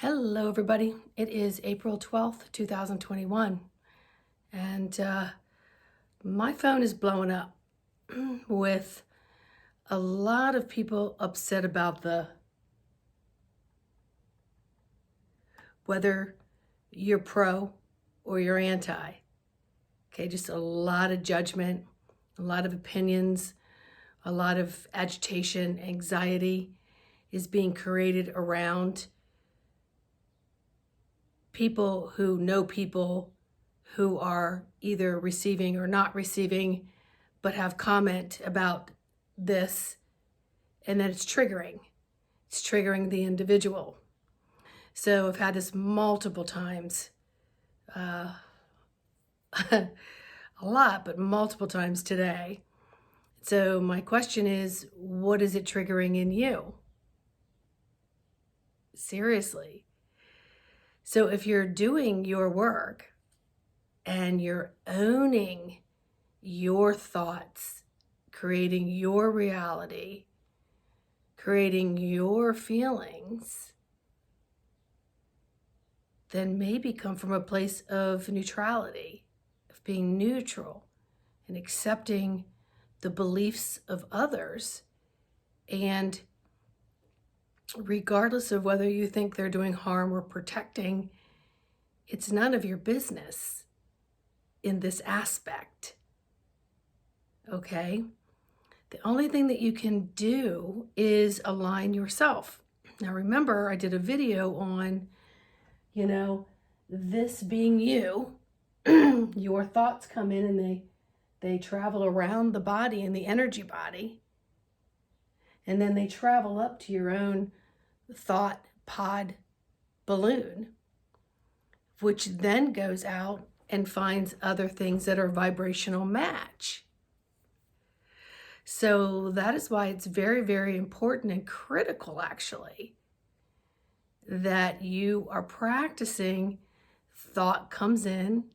Hello, everybody. It is April 12th, 2021, and my phone is blowing up with a lot of people upset about whether you're pro or you're anti. Okay, just a lot of judgment, a lot of opinions, a lot of agitation, anxiety is being created around people who know people who are either receiving or not receiving, but have comment about this, and then it's triggering. It's triggering the individual. So I've had this multiple times, a lot, but multiple times today. So my question is, what is it triggering in you? Seriously. So if you're doing your work and you're owning your thoughts, creating your reality, creating your feelings, then maybe come from a place of neutrality, of being neutral and accepting the beliefs of others. And regardless of whether you think they're doing harm or protecting, it's none of your business in this aspect. Okay? The only thing that you can do is align yourself. Now, remember, I did a video on, this being you. Your thoughts come in and they travel around the body and the energy body. And then they travel up to your own thought pod balloon, which then goes out and finds other things that are vibrational match. So that is why it's very, very important and critical, actually, that you are practicing. Thought comes in.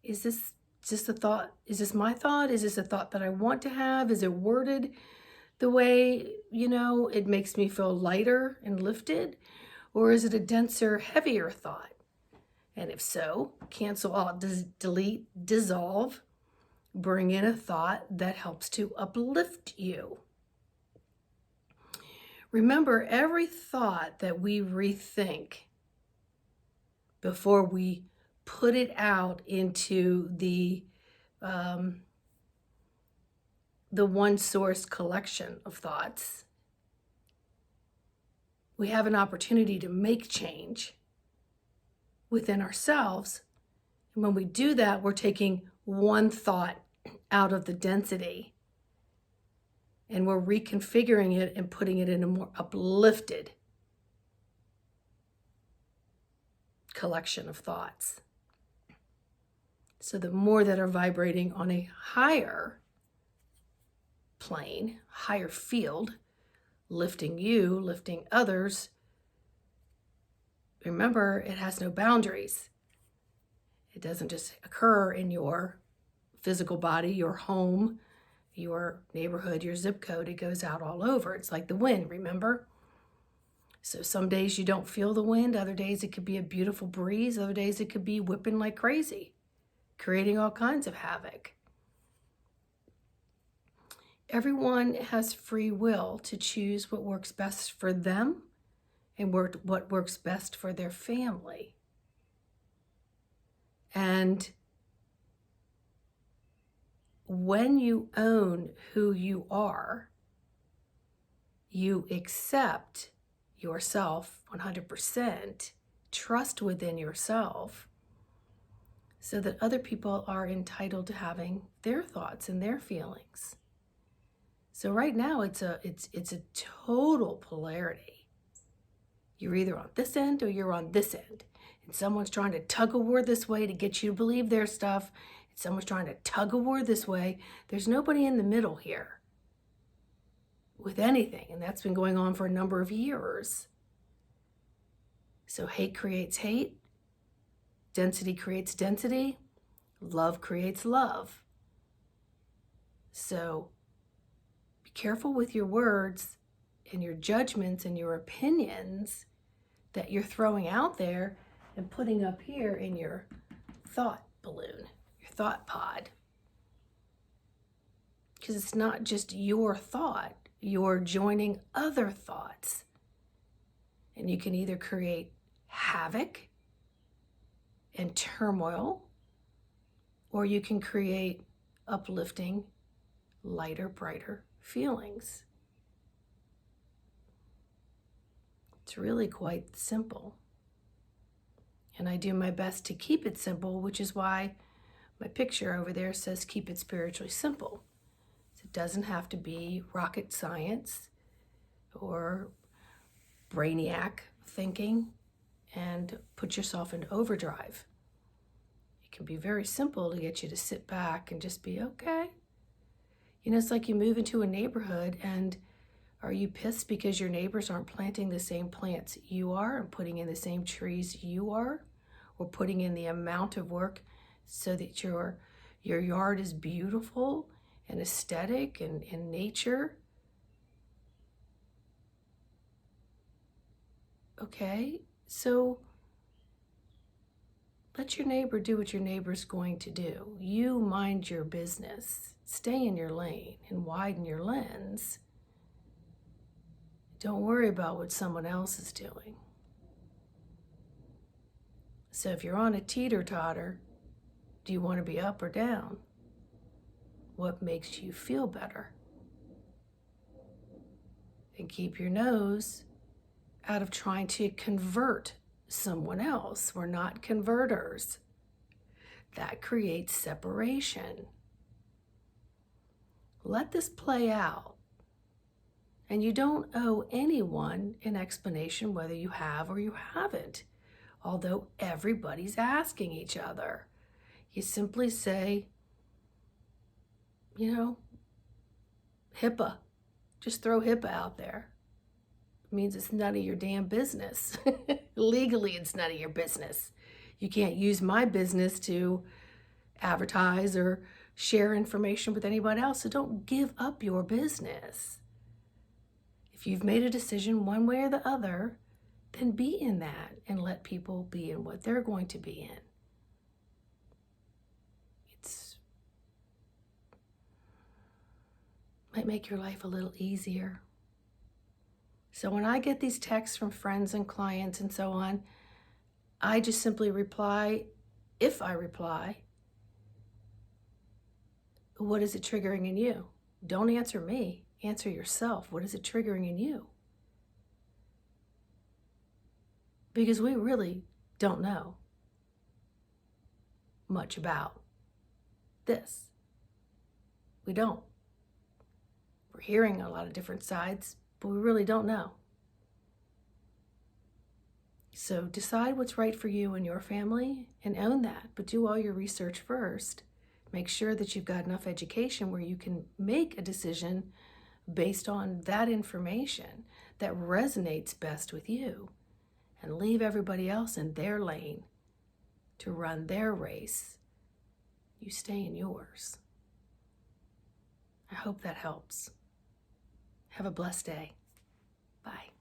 Is this just a thought? Is this my thought? Is this a thought that I want to have? Is it worded the way, it makes me feel lighter and lifted? Or is it a denser, heavier thought? And if so, cancel out, delete, dissolve, bring in a thought that helps to uplift you. Remember, every thought that we rethink before we put it out into the one source collection of thoughts, we have an opportunity to make change within ourselves. And when we do that, we're taking one thought out of the density and we're reconfiguring it and putting it in a more uplifted collection of thoughts. So the more that are vibrating on a higher plane, higher field, lifting you, lifting others, remember, it has no boundaries. It doesn't just occur in your physical body, your home, your neighborhood, your zip code. It goes out all over. It's like the wind, remember? So some days you don't feel the wind. Other days it could be a beautiful breeze. Other days it could be whipping like crazy, creating all kinds of havoc. Everyone has free will to choose what works best for them and what works best for their family. And when you own who you are, you accept yourself 100%, trust within yourself, so that other people are entitled to having their thoughts and their feelings. So right now it's a total polarity. You're either on this end or you're on this end. And someone's trying to tug a war this way to get you to believe their stuff. And someone's trying to tug a war this way. There's nobody in the middle here with anything. And that's been going on for a number of years. So hate creates hate. Density creates density. Love creates love. So be careful with your words and your judgments and your opinions that you're throwing out there and putting up here in your thought balloon, your thought pod. Because it's not just your thought, you're joining other thoughts. And you can either create havoc and turmoil, or you can create uplifting, lighter, brighter feelings. It's really quite simple. And I do my best to keep it simple, which is why my picture over there says keep it spiritually simple. It doesn't have to be rocket science or brainiac thinking and put yourself in overdrive. It can be very simple to get you to sit back and just be okay. You know, it's like you move into a neighborhood, and are you pissed because your neighbors aren't planting the same plants you are and putting in the same trees you are, or putting in the amount of work so that your yard is beautiful and aesthetic and in nature? Okay, so let your neighbor do what your neighbor's going to do. You mind your business. Stay in your lane and widen your lens. Don't worry about what someone else is doing. So if you're on a teeter-totter, do you want to be up or down? What makes you feel better? And keep your nose out of trying to convert someone else. We're not converters. That creates separation. Let this play out. And you don't owe anyone an explanation whether you have or you haven't, although everybody's asking each other. You simply say, you know, HIPAA. Just throw HIPAA out there. It means it's none of your damn business. Legally, it's none of your business. You can't use my business to advertise or share information with anyone else, so don't give up your business. If you've made a decision one way or the other, then be in that and let people be in what they're going to be in. Might make your life a little easier. So when I get these texts from friends and clients and so on, I just simply reply, if I reply, what is it triggering in you? Don't answer me. Answer yourself. What is it triggering in you? Because we really don't know much about this. We don't. We're hearing a lot of different sides, but we really don't know. So decide what's right for you and your family and own that, but do all your research first. Make sure that you've got enough education where you can make a decision based on that information that resonates best with you, and leave everybody else in their lane to run their race. You stay in yours. I hope that helps. Have a blessed day. Bye.